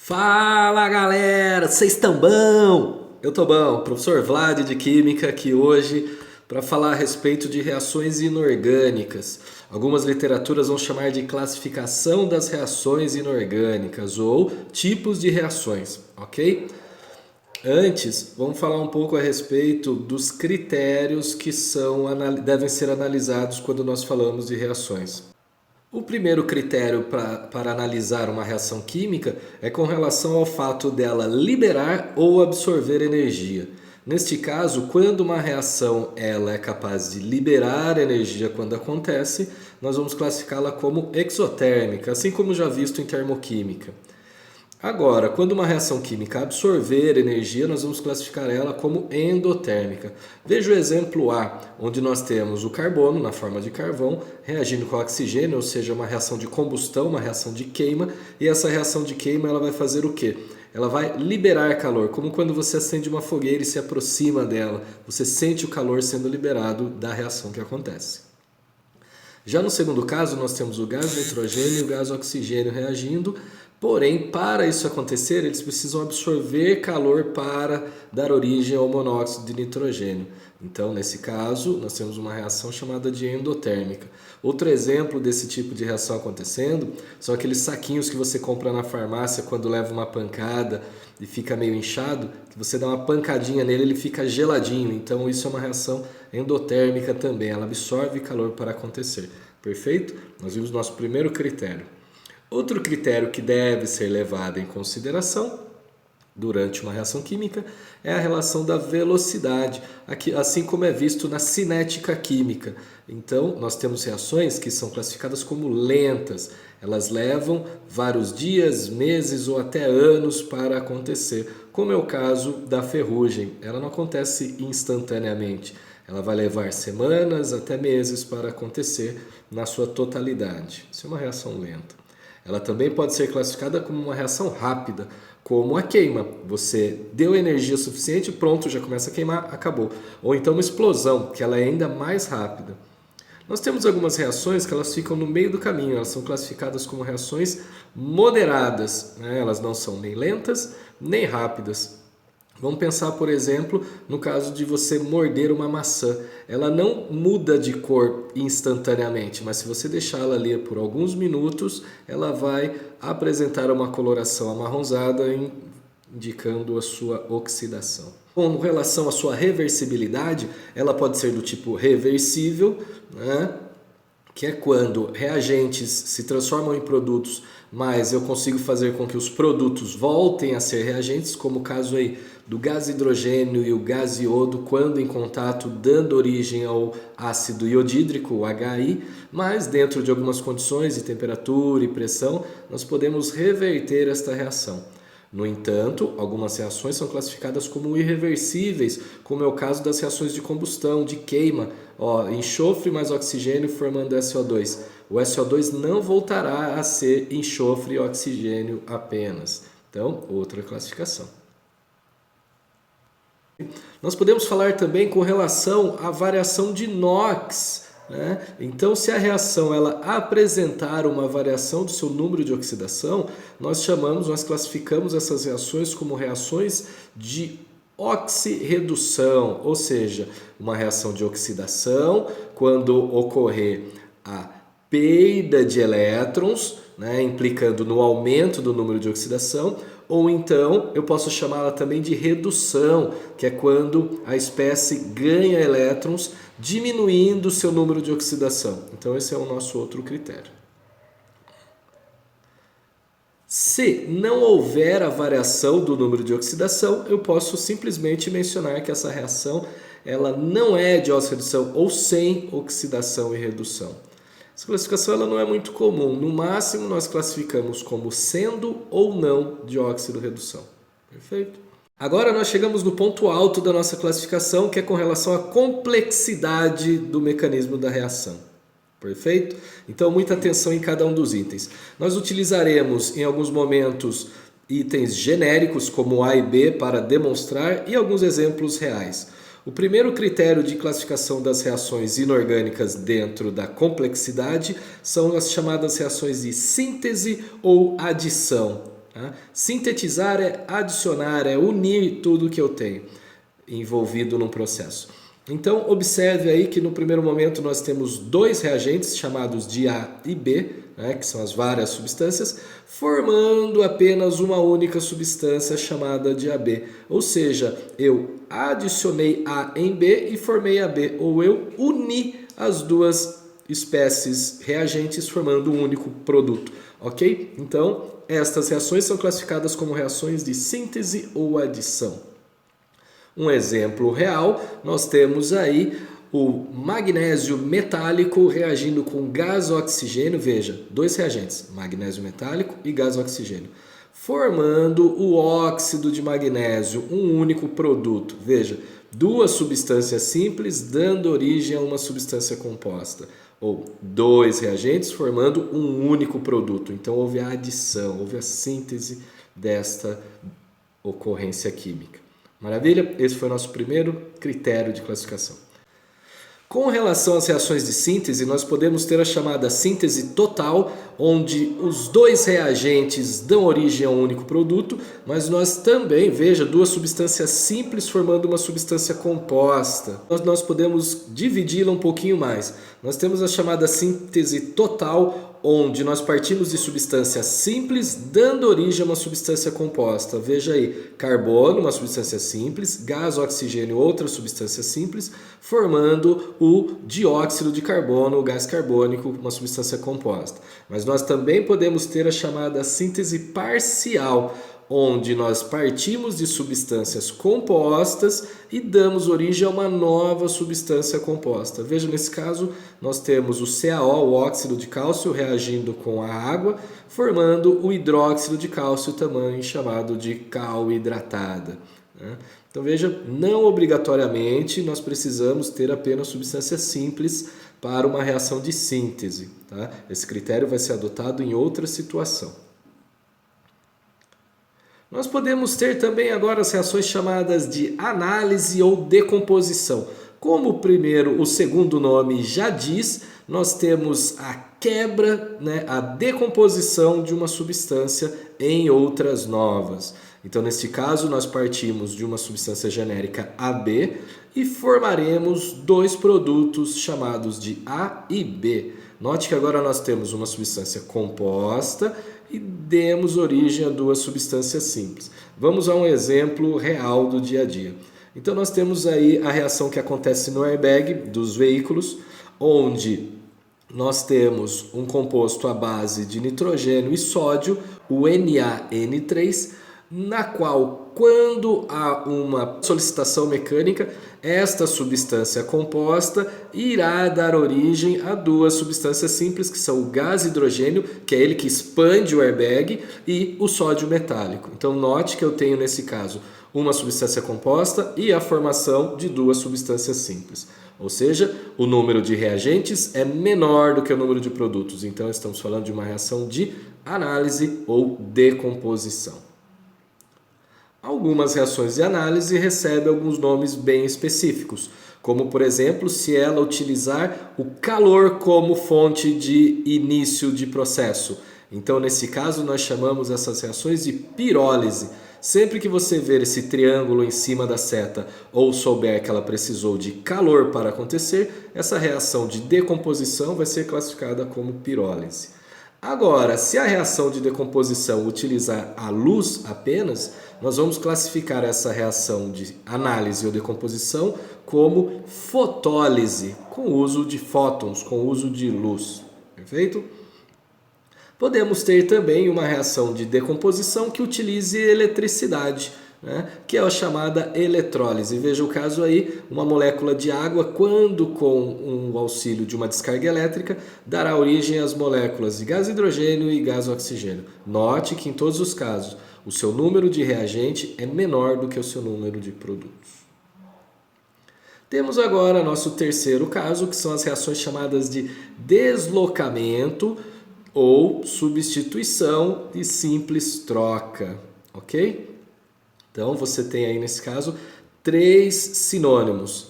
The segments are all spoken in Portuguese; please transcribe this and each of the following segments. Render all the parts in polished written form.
Fala galera, vocês estão bom? Eu tô bom, professor Vlad de Química aqui hoje para falar a respeito de reações inorgânicas. Algumas literaturas vão chamar de classificação das reações inorgânicas ou tipos de reações, ok? Antes, vamos falar um pouco a respeito dos critérios que devem ser analisados quando nós falamos de reações. O primeiro critério para analisar uma reação química é com relação ao fato dela liberar ou absorver energia. Neste caso, quando uma reação ela é capaz de liberar energia quando acontece, nós vamos classificá-la como exotérmica, assim como já visto em termoquímica. Agora, quando uma reação química absorver energia, nós vamos classificar ela como endotérmica. Veja o exemplo A, onde nós temos o carbono, na forma de carvão, reagindo com o oxigênio, ou seja, uma reação de combustão, uma reação de queima, e essa reação de queima ela vai fazer o quê? Ela vai liberar calor, como quando você acende uma fogueira e se aproxima dela, você sente o calor sendo liberado da reação que acontece. Já no segundo caso, nós temos o gás nitrogênio e o gás oxigênio reagindo, porém, para isso acontecer, eles precisam absorver calor para dar origem ao monóxido de nitrogênio. Então, nesse caso, nós temos uma reação chamada de endotérmica. Outro exemplo desse tipo de reação acontecendo são aqueles saquinhos que você compra na farmácia quando leva uma pancada e fica meio inchado, que você dá uma pancadinha nele, ele fica geladinho. Então, isso é uma reação endotérmica também, ela absorve calor para acontecer. Perfeito? Nós vimos nosso primeiro critério. Outro critério que deve ser levado em consideração durante uma reação química é a relação da velocidade, assim como é visto na cinética química. Então, nós temos reações que são classificadas como lentas. Elas levam vários dias, meses ou até anos para acontecer, como é o caso da ferrugem. Ela não acontece instantaneamente. Ela vai levar semanas até meses para acontecer na sua totalidade. Isso é uma reação lenta. Ela também pode ser classificada como uma reação rápida, como a queima. Você deu energia suficiente, pronto, já começa a queimar, acabou. Ou então uma explosão, que ela é ainda mais rápida. Nós temos algumas reações que elas ficam no meio do caminho, elas são classificadas como reações moderadas, né? Elas não são nem lentas nem rápidas. Vamos pensar, por exemplo, no caso de você morder uma maçã. Ela não muda de cor instantaneamente, mas se você deixá-la ali por alguns minutos, ela vai apresentar uma coloração amarronzada, indicando a sua oxidação. Com relação à sua reversibilidade, ela pode ser do tipo reversível, né? Que é quando reagentes se transformam em produtos, mas eu consigo fazer com que os produtos voltem a ser reagentes, como o caso aí do gás hidrogênio e o gás iodo, quando em contato, dando origem ao ácido iodídrico, o HI, mas dentro de algumas condições de temperatura e pressão, nós podemos reverter esta reação. No entanto, algumas reações são classificadas como irreversíveis, como é o caso das reações de combustão, de queima, enxofre mais oxigênio formando SO2. O SO2 não voltará a ser enxofre e oxigênio apenas. Então, outra classificação. Nós podemos falar também com relação à variação de NOx. Então, se a reação ela apresentar uma variação do seu número de oxidação, nós classificamos essas reações como reações de oxirredução, ou seja, uma reação de oxidação quando ocorrer a perda de elétrons, implicando no aumento do número de oxidação, ou então eu posso chamá-la também de redução, que é quando a espécie ganha elétrons, diminuindo o seu número de oxidação. Então esse é o nosso outro critério. Se não houver a variação do número de oxidação, eu posso simplesmente mencionar que essa reação ela não é de oxirredução ou sem oxidação e redução. Essa classificação ela não é muito comum. No máximo, nós classificamos como sendo ou não de óxido-redução. Perfeito? Agora nós chegamos no ponto alto da nossa classificação, que é com relação à complexidade do mecanismo da reação. Perfeito? Então, muita atenção em cada um dos itens. Nós utilizaremos, em alguns momentos, itens genéricos, como A e B, para demonstrar, e alguns exemplos reais. O primeiro critério de classificação das reações inorgânicas dentro da complexidade são as chamadas reações de síntese ou adição. Tá? Sintetizar é adicionar, é unir tudo que eu tenho envolvido num processo. Então, observe aí que no primeiro momento nós temos dois reagentes chamados de A e B, né, que são as várias substâncias, formando apenas uma única substância chamada de AB. Ou seja, eu adicionei A em B e formei AB, ou eu uni as duas espécies reagentes formando um único produto, ok? Então, estas reações são classificadas como reações de síntese ou adição. Um exemplo real, nós temos aí o magnésio metálico reagindo com gás oxigênio, veja, dois reagentes, magnésio metálico e gás oxigênio, formando o óxido de magnésio, um único produto. Veja, duas substâncias simples dando origem a uma substância composta, ou dois reagentes formando um único produto. Então houve a adição, houve a síntese desta ocorrência química. Maravilha? Esse foi o nosso primeiro critério de classificação. Com relação às reações de síntese, nós podemos ter a chamada síntese total, onde os dois reagentes dão origem a um único produto, mas nós também, veja, duas substâncias simples formando uma substância composta. Nós podemos dividi-la um pouquinho mais. Nós temos a chamada síntese total, onde nós partimos de substâncias simples, dando origem a uma substância composta. Veja aí, carbono, uma substância simples, gás, oxigênio, outra substância simples, formando o dióxido de carbono, o gás carbônico, uma substância composta. Mas nós também podemos ter a chamada síntese parcial, onde nós partimos de substâncias compostas e damos origem a uma nova substância composta. Veja, nesse caso, nós temos o CaO, o óxido de cálcio, reagindo com a água, formando o hidróxido de cálcio, também chamado de cal hidratada. Então veja, não obrigatoriamente nós precisamos ter apenas substâncias simples para uma reação de síntese. Tá? Esse critério vai ser adotado em outra situação. Nós podemos ter também agora as reações chamadas de análise ou decomposição. Como o segundo nome já diz, nós temos a quebra, a decomposição de uma substância em outras novas. Então, neste caso, nós partimos de uma substância genérica AB e formaremos dois produtos chamados de A e B. Note que agora nós temos uma substância composta e demos origem a duas substâncias simples. Vamos a um exemplo real do dia a dia. Então nós temos aí a reação que acontece no airbag dos veículos, onde nós temos um composto à base de nitrogênio e sódio, o NaN3, na qual, quando há uma solicitação mecânica, esta substância composta irá dar origem a duas substâncias simples, que são o gás hidrogênio, que é ele que expande o airbag, e o sódio metálico. Então note que eu tenho nesse caso uma substância composta e a formação de duas substâncias simples. Ou seja, o número de reagentes é menor do que o número de produtos. Então estamos falando de uma reação de análise ou decomposição. Algumas reações de análise recebem alguns nomes bem específicos, como por exemplo, se ela utilizar o calor como fonte de início de processo. Então, nesse caso, nós chamamos essas reações de pirólise. Sempre que você ver esse triângulo em cima da seta ou souber que ela precisou de calor para acontecer, essa reação de decomposição vai ser classificada como pirólise. Agora, se a reação de decomposição utilizar a luz apenas, nós vamos classificar essa reação de análise ou decomposição como fotólise, com uso de fótons, com uso de luz. Perfeito? Podemos ter também uma reação de decomposição que utilize eletricidade, que é a chamada eletrólise. Veja o caso aí, uma molécula de água, quando com o auxílio de uma descarga elétrica, dará origem às moléculas de gás hidrogênio e gás oxigênio. Note que em todos os casos, o seu número de reagente é menor do que o seu número de produtos. Temos agora nosso terceiro caso, que são as reações chamadas de deslocamento ou substituição e simples troca, ok? Então, você tem aí, nesse caso, três sinônimos: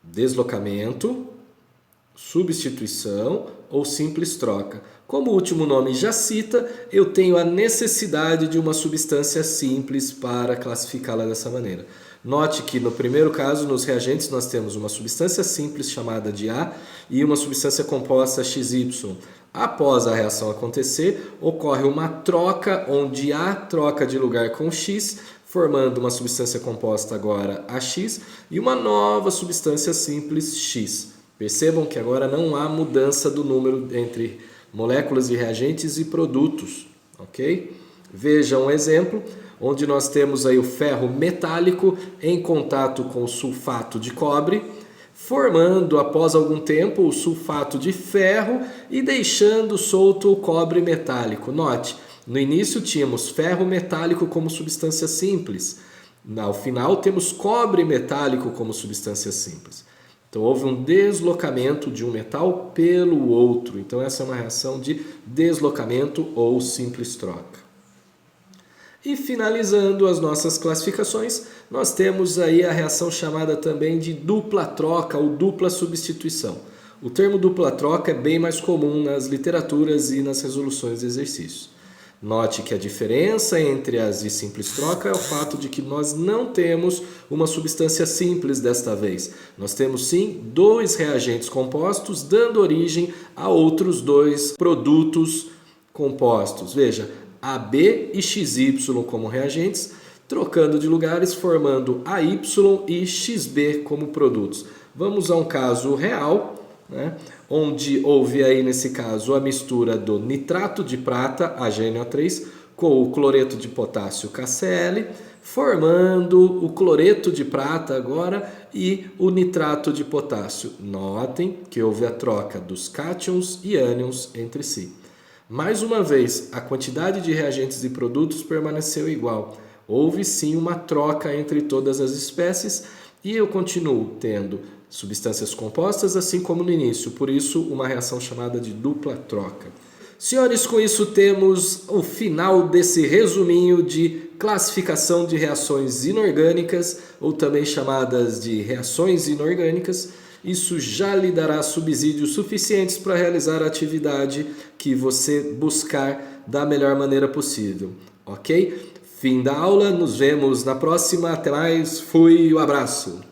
deslocamento, substituição ou simples troca. Como o último nome já cita, eu tenho a necessidade de uma substância simples para classificá-la dessa maneira. Note que no primeiro caso, nos reagentes, nós temos uma substância simples chamada de A e uma substância composta XY. Após a reação acontecer, ocorre uma troca onde A troca de lugar com X, formando uma substância composta agora AX e uma nova substância simples X. Percebam que agora não há mudança do número entre moléculas de reagentes e produtos, ok? Veja um exemplo onde nós temos aí o ferro metálico em contato com o sulfato de cobre, formando após algum tempo o sulfato de ferro e deixando solto o cobre metálico. Note, no início tínhamos ferro metálico como substância simples, ao final temos cobre metálico como substância simples. Então houve um deslocamento de um metal pelo outro. Então essa é uma reação de deslocamento ou simples troca. E finalizando as nossas classificações, nós temos aí a reação chamada também de dupla troca ou dupla substituição. O termo dupla troca é bem mais comum nas literaturas e nas resoluções de exercícios. Note que a diferença entre as de simples troca é o fato de que nós não temos uma substância simples desta vez. Nós temos sim dois reagentes compostos, dando origem a outros dois produtos compostos. Veja, AB e XY como reagentes, trocando de lugares, formando AY e XB como produtos. Vamos a um caso real, né, onde houve aí nesse caso a mistura do nitrato de prata, HNO3, com o cloreto de potássio, KCl, formando o cloreto de prata agora e o nitrato de potássio. Notem que houve a troca dos cátions e ânions entre si. Mais uma vez, a quantidade de reagentes e produtos permaneceu igual. Houve sim uma troca entre todas as espécies e eu continuo tendo substâncias compostas, assim como no início, por isso uma reação chamada de dupla troca. Senhores, com isso temos o final desse resuminho de classificação de reações inorgânicas, ou também chamadas de reações inorgânicas. Isso já lhe dará subsídios suficientes para realizar a atividade que você buscar da melhor maneira possível, ok? Fim da aula, nos vemos na próxima, até mais, fui, um abraço!